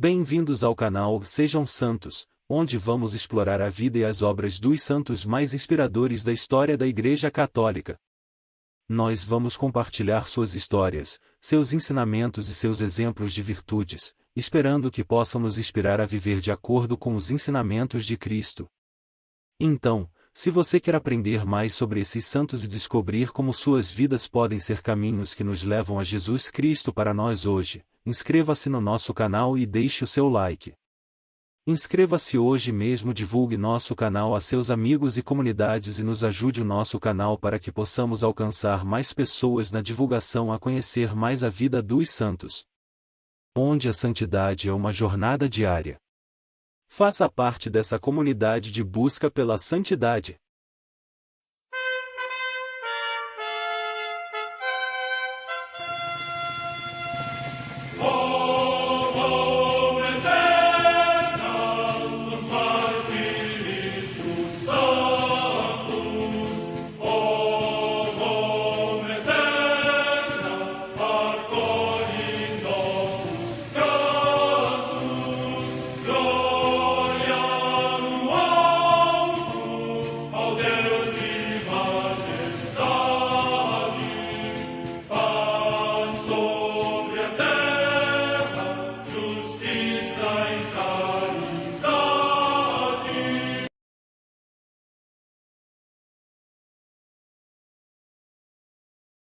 Bem-vindos ao canal Sejam Santos, onde vamos explorar a vida e as obras dos santos mais inspiradores da história da Igreja Católica. Nós vamos compartilhar suas histórias, seus ensinamentos e seus exemplos de virtudes, esperando que possam nos inspirar a viver de acordo com os ensinamentos de Cristo. Então, se você quer aprender mais sobre esses santos e descobrir como suas vidas podem ser caminhos que nos levam a Jesus Cristo para nós hoje, inscreva-se no nosso canal e deixe o seu like. Inscreva-se hoje mesmo, divulgue nosso canal a seus amigos e comunidades e nos ajude o nosso canal para que possamos alcançar mais pessoas na divulgação a conhecer mais a vida dos santos. Onde a santidade é uma jornada diária. Faça parte dessa comunidade de busca pela santidade.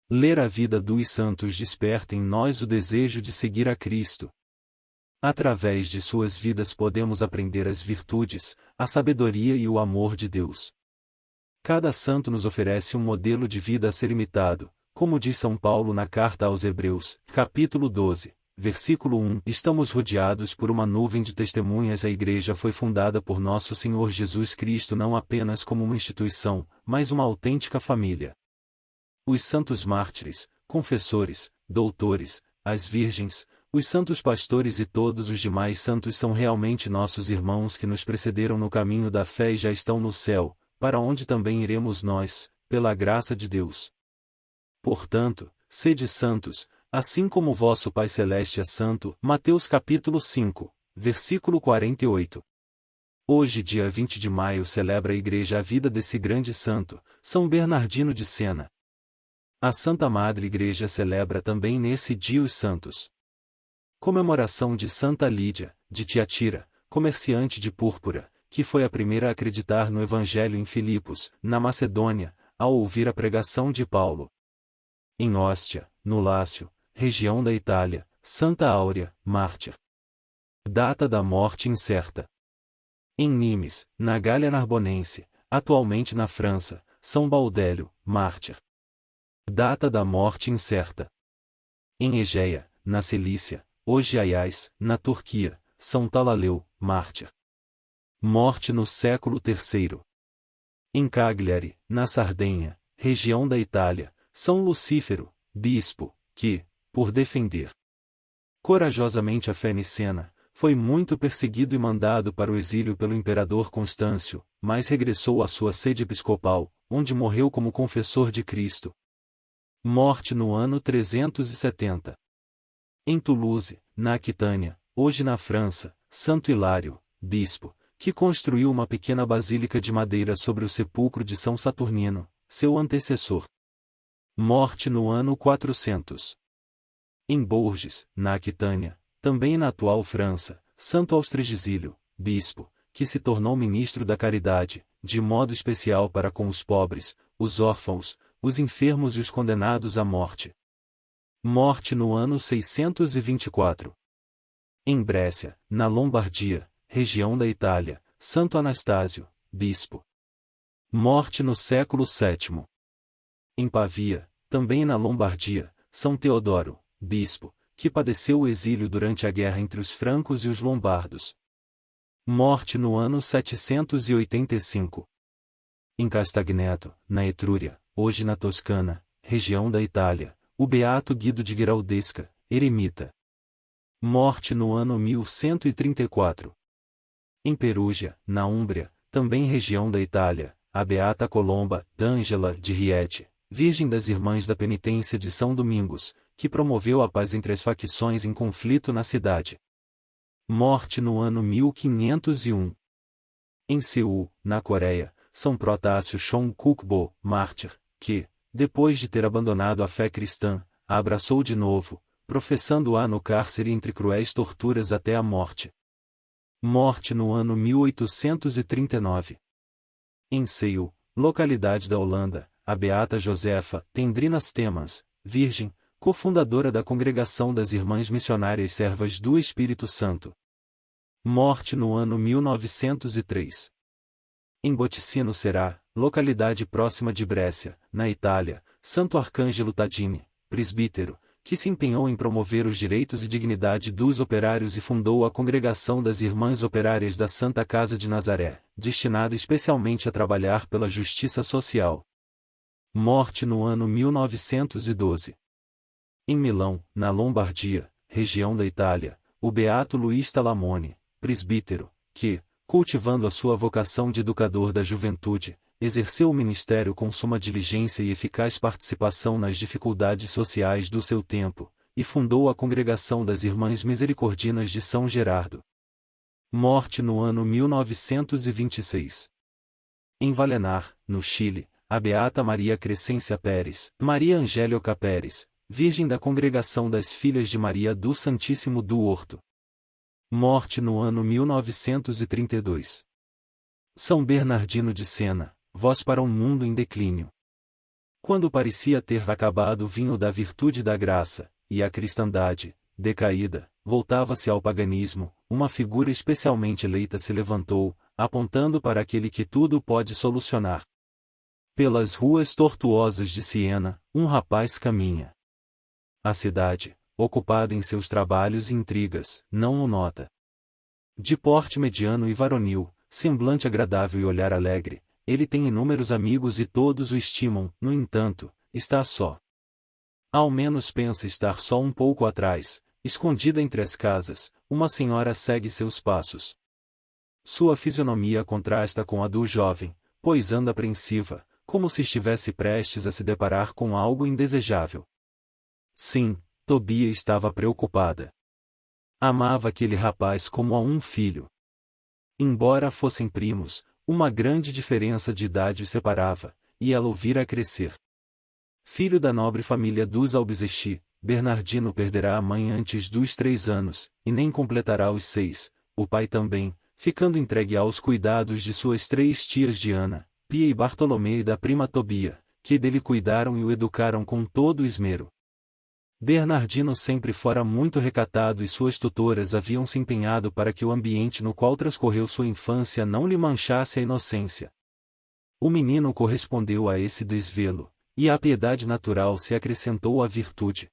Ler a vida dos santos desperta em nós o desejo de seguir a Cristo. Através de suas vidas podemos aprender as virtudes, a sabedoria e o amor de Deus. Cada santo nos oferece um modelo de vida a ser imitado, como diz São Paulo na carta aos Hebreus, capítulo 12, versículo 1. Estamos rodeados por uma nuvem de testemunhas. A Igreja foi fundada por nosso Senhor Jesus Cristo não apenas como uma instituição, mas uma autêntica família. Os santos mártires, confessores, doutores, as virgens, os santos pastores e todos os demais santos são realmente nossos irmãos que nos precederam no caminho da fé e já estão no céu, para onde também iremos nós, pela graça de Deus. Portanto, sede santos, assim como vosso Pai Celeste é santo. Mateus capítulo 5, versículo 48. Hoje, dia 20 de maio, celebra a Igreja a vida desse grande santo, São Bernardino de Sena. A Santa Madre Igreja celebra também nesse dia os santos. Comemoração de Santa Lídia, de Tiatira, comerciante de púrpura, que foi a primeira a acreditar no Evangelho em Filipos, na Macedônia, ao ouvir a pregação de Paulo. Em Ostia, no Lácio, região da Itália, Santa Áurea, mártir. Data da morte incerta. Em Nimes, na Gália Narbonense, atualmente na França, São Baudélio, mártir. Data da morte incerta. Em Egeia, na Cilícia, hoje Aiás, na Turquia, São Talaleu, mártir. Morte no século III. Em Cagliari, na Sardenha, região da Itália, São Lucífero, bispo, que, por defender corajosamente a fé nicena, foi muito perseguido e mandado para o exílio pelo imperador Constâncio, mas regressou à sua sede episcopal, onde morreu como confessor de Cristo. Morte no ano 370. Em Toulouse, na Aquitânia, hoje na França, Santo Hilário, bispo, que construiu uma pequena basílica de madeira sobre o sepulcro de São Saturnino, seu antecessor. Morte no ano 400. Em Bourges, na Aquitânia, também na atual França, Santo Austregizílio, bispo, que se tornou ministro da caridade, de modo especial para com os pobres, os órfãos, os enfermos e os condenados à morte. Morte no ano 624. Em Brescia, na Lombardia, região da Itália, Santo Anastásio, bispo. Morte no século VII. Em Pavia, também na Lombardia, São Teodoro, bispo, que padeceu o exílio durante a guerra entre os francos e os lombardos. Morte no ano 785. Em Castagneto, na Etrúria, hoje na Toscana, região da Itália, o beato Guido de Giraldesca, eremita. Morte no ano 1134. Em Perúgia, na Úmbria, também região da Itália, a beata Colomba d'Angela de Rieti, Virgem das Irmãs da Penitência de São Domingos, que promoveu a paz entre as facções em conflito na cidade. Morte no ano 1501. Em Seul, na Coreia, São Protásio Chon-kukbo, mártir, que, depois de ter abandonado a fé cristã, a abraçou de novo, professando-a no cárcere entre cruéis torturas até a morte. Morte no ano 1839. Em Seul, localidade da Holanda, a beata Josefa Tendrinas Temans, virgem, cofundadora da Congregação das Irmãs Missionárias Servas do Espírito Santo. Morte no ano 1903. Em Boticino Será, localidade próxima de Brescia, na Itália, Santo Arcângelo Tadini, presbítero, que se empenhou em promover os direitos e dignidade dos operários e fundou a Congregação das Irmãs Operárias da Santa Casa de Nazaré, destinada especialmente a trabalhar pela justiça social. Morte no ano 1912. Em Milão, na Lombardia, região da Itália, o beato Luís Talamone, presbítero, que, cultivando a sua vocação de educador da juventude, exerceu o ministério com suma diligência e eficaz participação nas dificuldades sociais do seu tempo, e fundou a Congregação das Irmãs Misericordinas de São Gerardo. Morte no ano 1926. Em Valenar, no Chile, a beata Maria Crescência Pérez, Maria Angélica Pérez, virgem da Congregação das Filhas de Maria do Santíssimo do Horto. Morte no ano 1932. São Bernardino de Sena, voz para um mundo em declínio. Quando parecia ter acabado o vinho da virtude e da graça, e a cristandade, decaída, voltava-se ao paganismo, uma figura especialmente eleita se levantou, apontando para aquele que tudo pode solucionar. Pelas ruas tortuosas de Siena, um rapaz caminha. A cidade, ocupada em seus trabalhos e intrigas, não o nota. De porte mediano e varonil, semblante agradável e olhar alegre, ele tem inúmeros amigos e todos o estimam, no entanto, está só. Ao menos pensa estar só um pouco atrás, escondida entre as casas, uma senhora segue seus passos. Sua fisionomia contrasta com a do jovem, pois anda apreensiva, como se estivesse prestes a se deparar com algo indesejável. Sim, Tobia estava preocupada. Amava aquele rapaz como a um filho. Embora fossem primos, uma grande diferença de idade os separava, e ela o vira crescer. Filho da nobre família dos Albizechi, Bernardino perderá a mãe antes dos 3 anos, e nem completará os 6, o pai também, ficando entregue aos cuidados de suas 3 tias Diana, Pia e Bartolomé e da prima Tobia, que dele cuidaram e o educaram com todo o esmero. Bernardino sempre fora muito recatado e suas tutoras haviam se empenhado para que o ambiente no qual transcorreu sua infância não lhe manchasse a inocência. O menino correspondeu a esse desvelo, e à piedade natural se acrescentou a virtude.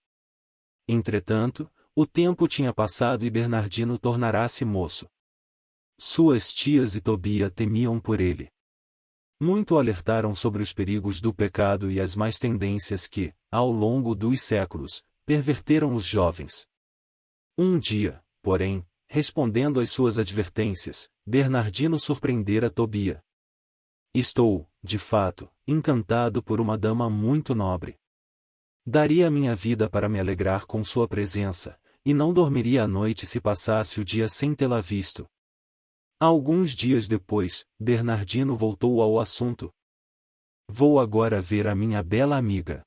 Entretanto, o tempo tinha passado e Bernardino tornara-se moço. Suas tias e Tobia temiam por ele. Muito alertaram sobre os perigos do pecado e as más tendências que, ao longo dos séculos, perverteram os jovens. Um dia, porém, respondendo às suas advertências, Bernardino surpreendera Tobia. Estou, de fato, encantado por uma dama muito nobre. Daria a minha vida para me alegrar com sua presença, e não dormiria à noite se passasse o dia sem tê-la visto. Alguns dias depois, Bernardino voltou ao assunto. Vou agora ver a minha bela amiga.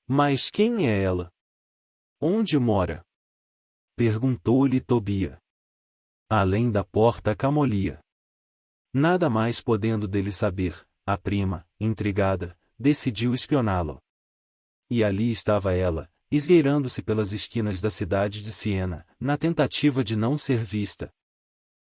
Mas quem é ela? Onde mora? Perguntou-lhe Tobia. Além da porta Camolia. Nada mais podendo dele saber, a prima, intrigada, decidiu espioná-lo. E ali estava ela, esgueirando-se pelas esquinas da cidade de Siena, na tentativa de não ser vista.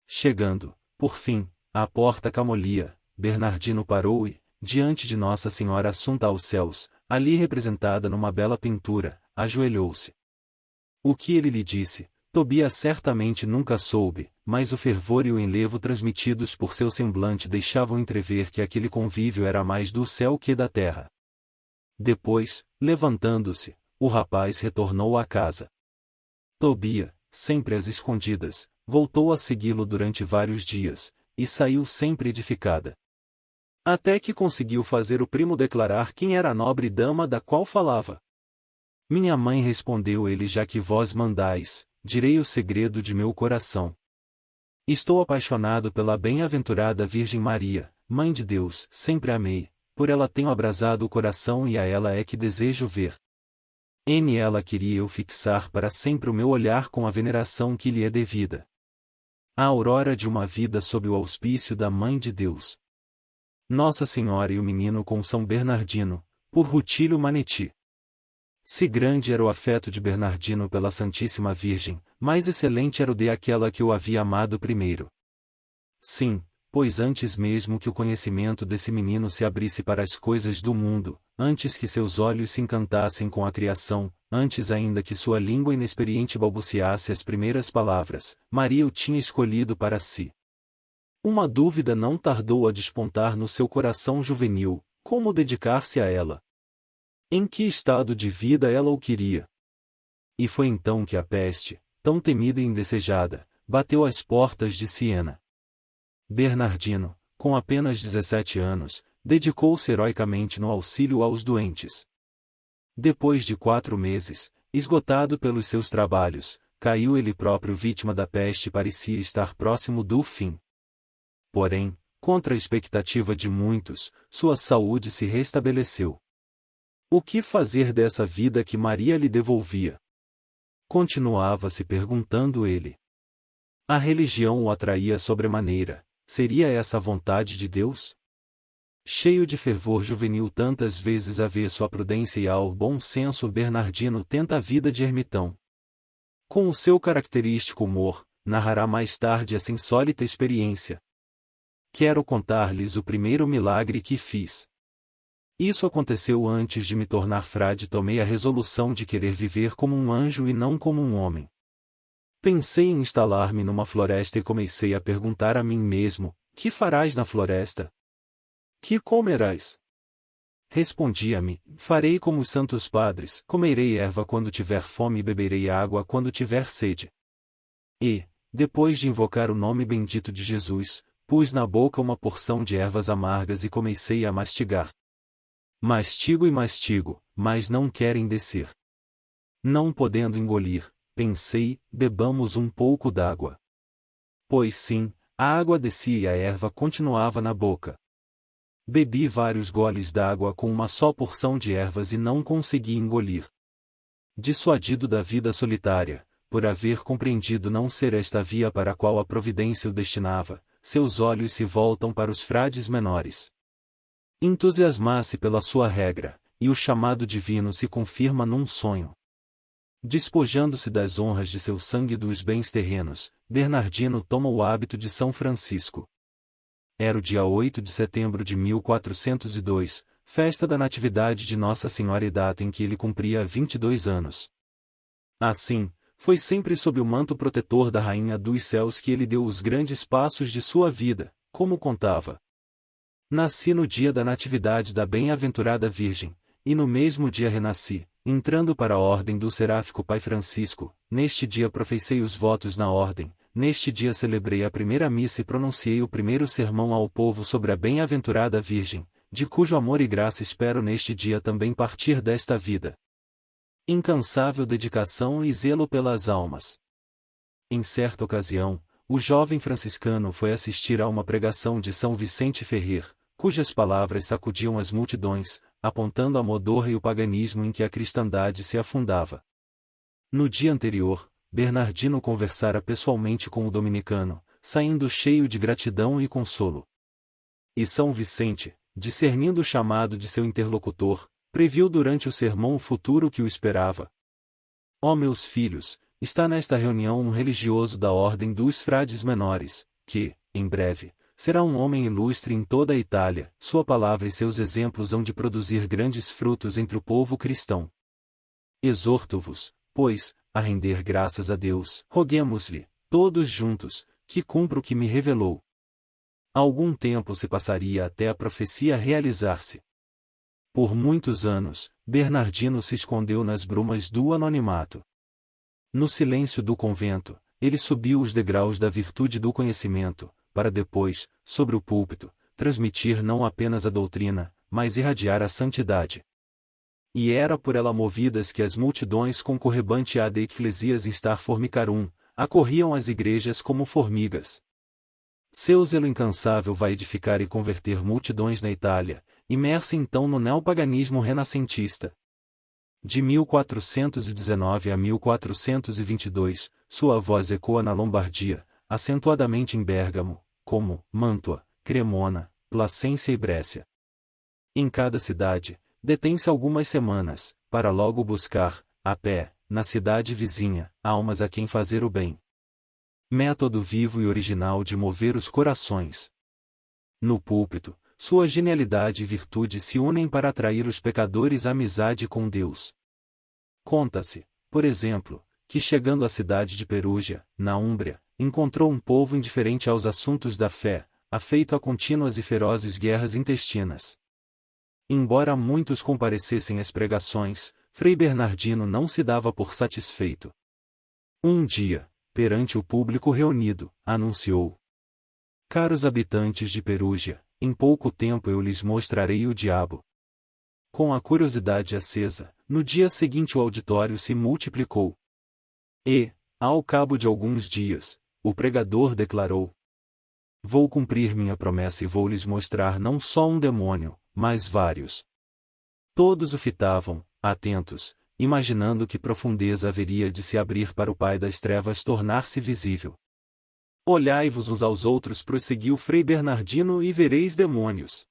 Chegando, por fim, à porta Camolia, Bernardino parou e, diante de Nossa Senhora Assunta aos Céus, ali representada numa bela pintura, ajoelhou-se. O que ele lhe disse, Tobia certamente nunca soube, mas o fervor e o enlevo transmitidos por seu semblante deixavam entrever que aquele convívio era mais do céu que da terra. Depois, levantando-se, o rapaz retornou à casa. Tobia, sempre às escondidas, voltou a segui-lo durante vários dias, e saiu sempre edificada. Até que conseguiu fazer o primo declarar quem era a nobre dama da qual falava. Minha mãe, respondeu ele, já que vós mandais, direi o segredo de meu coração. Estou apaixonado pela bem-aventurada Virgem Maria, Mãe de Deus, sempre amei, por ela tenho abrasado o coração e a ela é que desejo ver. Ela queria eu fixar para sempre o meu olhar com a veneração que lhe é devida. A aurora de uma vida sob o auspício da Mãe de Deus. Nossa Senhora e o Menino com São Bernardino, por Rutilio Manetti. Se grande era o afeto de Bernardino pela Santíssima Virgem, mais excelente era o de aquela que o havia amado primeiro. Sim, pois antes mesmo que o conhecimento desse menino se abrisse para as coisas do mundo, antes que seus olhos se encantassem com a criação, antes ainda que sua língua inexperiente balbuciasse as primeiras palavras, Maria o tinha escolhido para si. Uma dúvida não tardou a despontar no seu coração juvenil: como dedicar-se a ela? Em que estado de vida ela o queria? E foi então que a peste, tão temida e indesejada, bateu às portas de Siena. Bernardino, com apenas 17 anos, dedicou-se heroicamente no auxílio aos doentes. Depois de 4 meses, esgotado pelos seus trabalhos, caiu ele próprio vítima da peste e parecia estar próximo do fim. Porém, contra a expectativa de muitos, sua saúde se restabeleceu. O que fazer dessa vida que Maria lhe devolvia? Continuava se perguntando ele. A religião o atraía sobremaneira, seria essa a vontade de Deus? Cheio de fervor juvenil tantas vezes avesso à prudência e ao bom senso, Bernardino tenta a vida de ermitão. Com o seu característico humor, narrará mais tarde essa insólita experiência. Quero contar-lhes o primeiro milagre que fiz. Isso aconteceu antes de me tornar frade. Tomei a resolução de querer viver como um anjo e não como um homem. Pensei em instalar-me numa floresta e comecei a perguntar a mim mesmo: que farás na floresta? Que comerás? Respondia-me: farei como os santos padres, comerei erva quando tiver fome e beberei água quando tiver sede. E, depois de invocar o nome bendito de Jesus, pus na boca uma porção de ervas amargas e comecei a mastigar. Mastigo e mastigo, mas não querem descer. Não podendo engolir, pensei: bebamos um pouco d'água. Pois sim, a água descia e a erva continuava na boca. Bebi vários goles d'água com uma só porção de ervas e não consegui engolir. Dissuadido da vida solitária, por haver compreendido não ser esta a via para a qual a providência o destinava, seus olhos se voltam para os frades menores. Entusiasma-se pela sua regra, e o chamado divino se confirma num sonho. Despojando-se das honras de seu sangue e dos bens terrenos, Bernardino toma o hábito de São Francisco. Era o dia 8 de setembro de 1402, festa da Natividade de Nossa Senhora e data em que ele cumpria 22 anos. Assim, foi sempre sob o manto protetor da Rainha dos Céus que ele deu os grandes passos de sua vida, como contava. Nasci no dia da Natividade da Bem-aventurada Virgem, e no mesmo dia renasci, entrando para a ordem do seráfico Pai Francisco. Neste dia professei os votos na ordem, neste dia celebrei a primeira missa e pronunciei o primeiro sermão ao povo sobre a Bem-aventurada Virgem, de cujo amor e graça espero neste dia também partir desta vida. Incansável dedicação e zelo pelas almas. Em certa ocasião, o jovem franciscano foi assistir a uma pregação de São Vicente Ferrer, cujas palavras sacudiam as multidões, apontando a modorra e o paganismo em que a cristandade se afundava. No dia anterior, Bernardino conversara pessoalmente com o dominicano, saindo cheio de gratidão e consolo. E São Vicente, discernindo o chamado de seu interlocutor, previu durante o sermão o futuro que o esperava. Ó meus filhos, está nesta reunião um religioso da ordem dos frades menores, que, em breve, será um homem ilustre em toda a Itália. Sua palavra e seus exemplos hão de produzir grandes frutos entre o povo cristão. Exorto-vos, pois, a render graças a Deus. Roguemos-lhe, todos juntos, que cumpra o que me revelou. Algum tempo se passaria até a profecia realizar-se. Por muitos anos, Bernardino se escondeu nas brumas do anonimato. No silêncio do convento, ele subiu os degraus da virtude do conhecimento, para depois, sobre o púlpito, transmitir não apenas a doutrina, mas irradiar a santidade. E era por ela movidas que as multidões concorrebante ad ecclesias instar formicarum, acorriam às igrejas como formigas. Seu zelo incansável vai edificar e converter multidões na Itália, imersa então no neopaganismo renascentista. De 1419 a 1422, sua voz ecoa na Lombardia, acentuadamente em Bérgamo, Como, Mantua, Cremona, Placência e Brécia. Em cada cidade, detém-se algumas semanas, para logo buscar, a pé, na cidade vizinha, almas a quem fazer o bem. Método vivo e original de mover os corações. No púlpito, sua genialidade e virtude se unem para atrair os pecadores à amizade com Deus. Conta-se, por exemplo, que chegando à cidade de Perúgia, na Úmbria, encontrou um povo indiferente aos assuntos da fé, afeito a contínuas e ferozes guerras intestinas. Embora muitos comparecessem às pregações, Frei Bernardino não se dava por satisfeito. Um dia, perante o público reunido, anunciou: Caros habitantes de Perúgia, em pouco tempo eu lhes mostrarei o diabo. Com a curiosidade acesa, no dia seguinte o auditório se multiplicou. E, ao cabo de alguns dias, o pregador declarou: Vou cumprir minha promessa e vou lhes mostrar não só um demônio, mas vários. Todos o fitavam, atentos, imaginando que profundeza haveria de se abrir para o Pai das Trevas tornar-se visível. Olhai-vos uns aos outros, prosseguiu Frei Bernardino, e vereis demônios.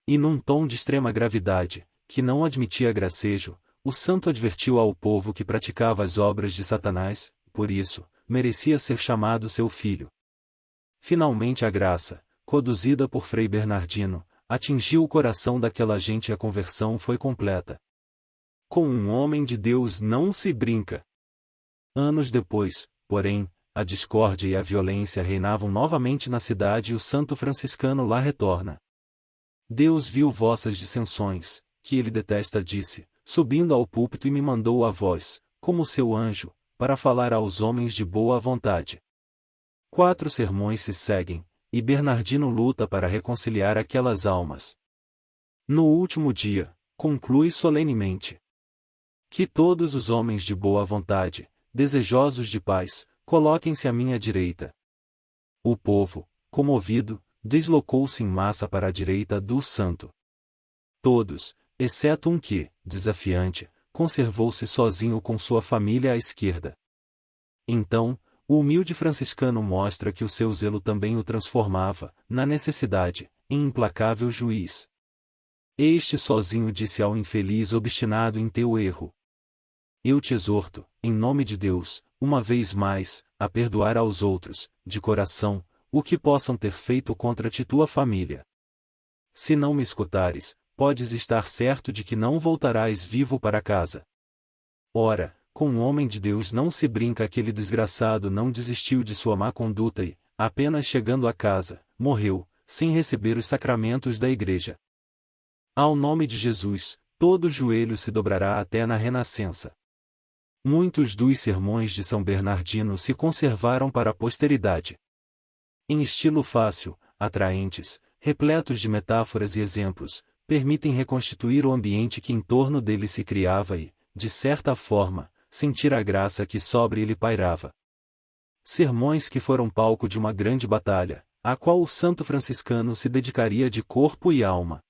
E num tom de extrema gravidade, que não admitia gracejo, o santo advertiu ao povo que praticava as obras de Satanás, por isso, merecia ser chamado seu filho. Finalmente a graça, conduzida por Frei Bernardino, atingiu o coração daquela gente e a conversão foi completa. Com um homem de Deus não se brinca. Anos depois, porém, a discórdia e a violência reinavam novamente na cidade e o santo franciscano lá retorna. Deus viu vossas dissensões, que ele detesta, disse, subindo ao púlpito, e me mandou a vós, como seu anjo, para falar aos homens de boa vontade. 4 sermões se seguem, e Bernardino luta para reconciliar aquelas almas. No último dia, conclui solenemente: Que todos os homens de boa vontade, desejosos de paz, coloquem-se à minha direita. O povo, comovido, deslocou-se em massa para a direita do santo. Todos, exceto um que, desafiante, conservou-se sozinho com sua família à esquerda. Então, o humilde franciscano mostra que o seu zelo também o transformava, na necessidade, em implacável juiz. Este sozinho disse ao infeliz obstinado em teu erro: Eu te exorto, em nome de Deus, uma vez mais, a perdoar aos outros, de coração, o que possam ter feito contra ti tua família. Se não me escutares, podes estar certo de que não voltarás vivo para casa. Ora, com um homem de Deus não se brinca. Aquele desgraçado não desistiu de sua má conduta e, apenas chegando a casa, morreu, sem receber os sacramentos da igreja. Ao nome de Jesus, todo joelho se dobrará até na renascença. Muitos dos sermões de São Bernardino se conservaram para a posteridade. Em estilo fácil, atraentes, repletos de metáforas e exemplos, permitem reconstituir o ambiente que em torno dele se criava e, de certa forma, sentir a graça que sobre ele pairava. Sermões que foram palco de uma grande batalha, à qual o santo franciscano se dedicaria de corpo e alma.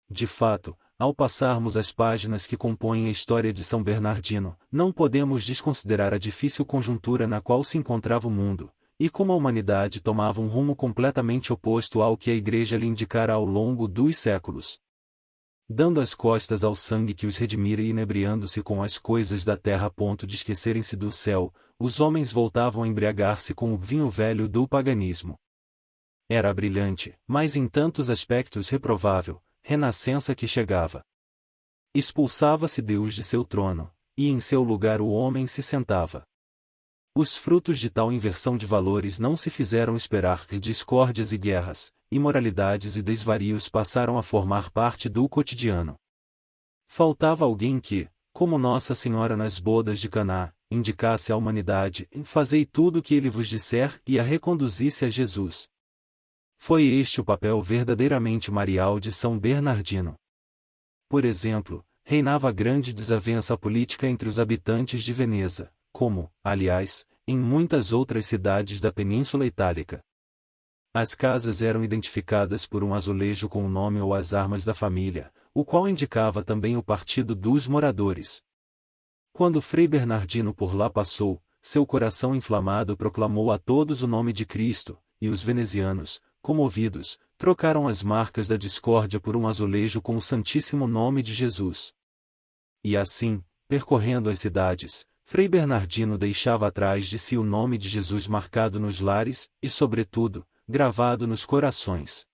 De fato, ao passarmos as páginas que compõem a história de São Bernardino, não podemos desconsiderar a difícil conjuntura na qual se encontrava o mundo, e como a humanidade tomava um rumo completamente oposto ao que a Igreja lhe indicara ao longo dos séculos. Dando as costas ao sangue que os redimira e inebriando-se com as coisas da terra a ponto de esquecerem-se do céu, os homens voltavam a embriagar-se com o vinho velho do paganismo. Era brilhante, mas em tantos aspectos reprovável, renascença que chegava. Expulsava-se Deus de seu trono, e em seu lugar o homem se sentava. Os frutos de tal inversão de valores não se fizeram esperar e discórdias e guerras, imoralidades e desvarios passaram a formar parte do cotidiano. Faltava alguém que, como Nossa Senhora nas bodas de Caná, indicasse à humanidade: fazei tudo o que ele vos disser, e a reconduzisse a Jesus. Foi este o papel verdadeiramente marial de São Bernardino. Por exemplo, reinava grande desavença política entre os habitantes de Veneza, como, aliás, em muitas outras cidades da Península Itálica. As casas eram identificadas por um azulejo com o nome ou as armas da família, o qual indicava também o partido dos moradores. Quando Frei Bernardino por lá passou, seu coração inflamado proclamou a todos o nome de Cristo, e os venezianos, comovidos, trocaram as marcas da discórdia por um azulejo com o santíssimo nome de Jesus. E assim, percorrendo as cidades, Frei Bernardino deixava atrás de si o nome de Jesus marcado nos lares, e sobretudo, gravado nos corações.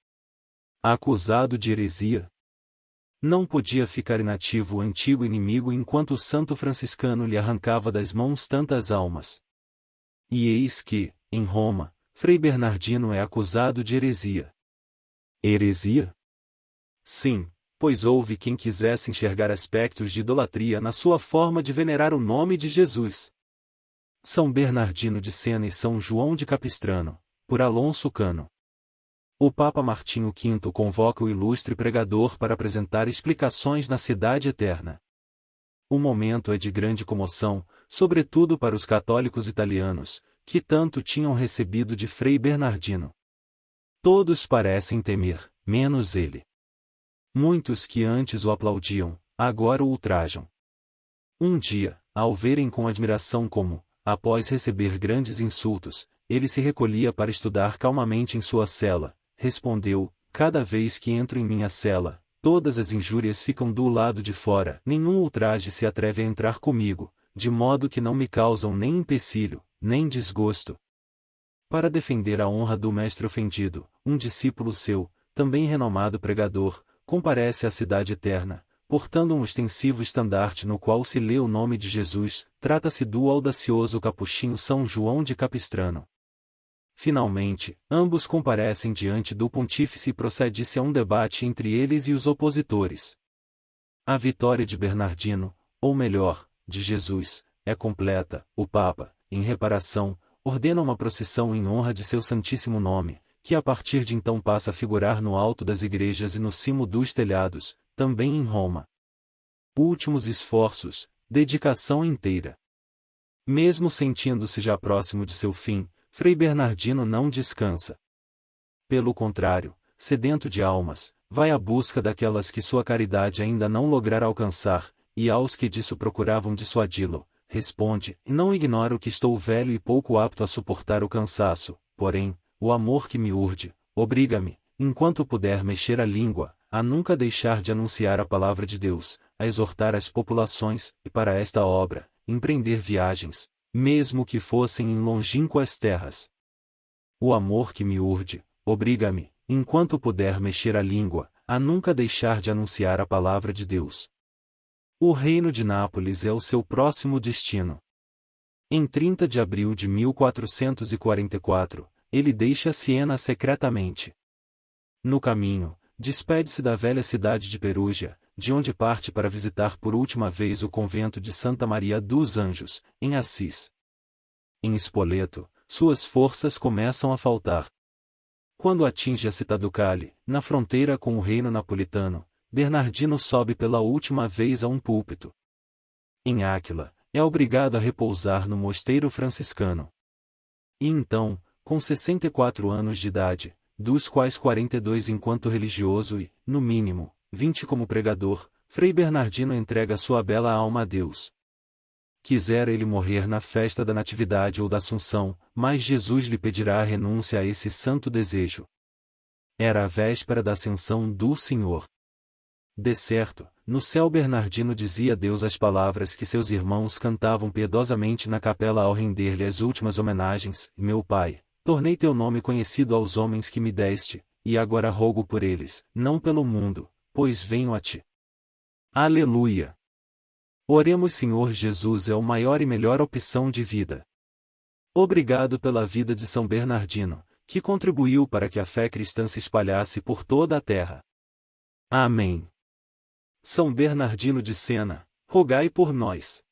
Acusado de heresia, não podia ficar inativo o antigo inimigo enquanto o santo franciscano lhe arrancava das mãos tantas almas. E eis que, em Roma, Frei Bernardino é acusado de heresia. Heresia? Sim, pois houve quem quisesse enxergar aspectos de idolatria na sua forma de venerar o nome de Jesus. São Bernardino de Sena e São João de Capistrano, por Alonso Cano. O Papa Martinho V convoca o ilustre pregador para apresentar explicações na Cidade Eterna. O momento é de grande comoção, sobretudo para os católicos italianos, que tanto tinham recebido de Frei Bernardino. Todos parecem temer, menos ele. Muitos que antes o aplaudiam, agora o ultrajam. Um dia, ao verem com admiração como, após receber grandes insultos, ele se recolhia para estudar calmamente em sua cela, respondeu: cada vez que entro em minha cela, todas as injúrias ficam do lado de fora, nenhum ultraje se atreve a entrar comigo, de modo que não me causam nem empecilho, nem desgosto. Para defender a honra do mestre ofendido, um discípulo seu, também renomado pregador, comparece à Cidade Eterna, portando um extensivo estandarte no qual se lê o nome de Jesus. Trata-se do audacioso capuchinho São João de Capistrano. Finalmente, ambos comparecem diante do pontífice e procede-se a um debate entre eles e os opositores. A vitória de Bernardino, ou melhor, de Jesus, é completa. O Papa, em reparação, ordena uma procissão em honra de seu santíssimo nome, que a partir de então passa a figurar no alto das igrejas e no cimo dos telhados, também em Roma. Últimos esforços, dedicação inteira. Mesmo sentindo-se já próximo de seu fim, Frei Bernardino não descansa. Pelo contrário, sedento de almas, vai à busca daquelas que sua caridade ainda não lograra alcançar, e aos que disso procuravam dissuadi-lo, responde: não ignoro que estou velho e pouco apto a suportar o cansaço, porém, o amor que me urde, obriga-me, enquanto puder mexer a língua, a nunca deixar de anunciar a palavra de Deus, a exortar as populações, e para esta obra, empreender viagens, mesmo que fossem em longínquas terras. O amor que me urde, obriga-me, enquanto puder mexer a língua, a nunca deixar de anunciar a palavra de Deus. O reino de Nápoles é o seu próximo destino. Em 30 de abril de 1444, ele deixa Siena secretamente. No caminho, despede-se da velha cidade de Perugia, de onde parte para visitar por última vez o convento de Santa Maria dos Anjos, em Assis. Em Spoleto, suas forças começam a faltar. Quando atinge a Citaducale, na fronteira com o reino napolitano, Bernardino sobe pela última vez a um púlpito. Em Áquila, é obrigado a repousar no mosteiro franciscano. E então, com 64 anos de idade, dos quais 42 enquanto religioso e, no mínimo, 20 como pregador, Frei Bernardino entrega sua bela alma a Deus. Quisera ele morrer na festa da Natividade ou da Assunção, mas Jesus lhe pedirá a renúncia a esse santo desejo. Era a véspera da ascensão do Senhor. De certo, no céu Bernardino dizia a Deus as palavras que seus irmãos cantavam piedosamente na capela ao render-lhe as últimas homenagens: meu Pai, tornei teu nome conhecido aos homens que me deste, e agora rogo por eles, não pelo mundo, pois venho a ti. Aleluia! Oremos. Senhor Jesus é a maior e melhor opção de vida. Obrigado pela vida de São Bernardino, que contribuiu para que a fé cristã se espalhasse por toda a terra. Amém. São Bernardino de Sena, rogai por nós.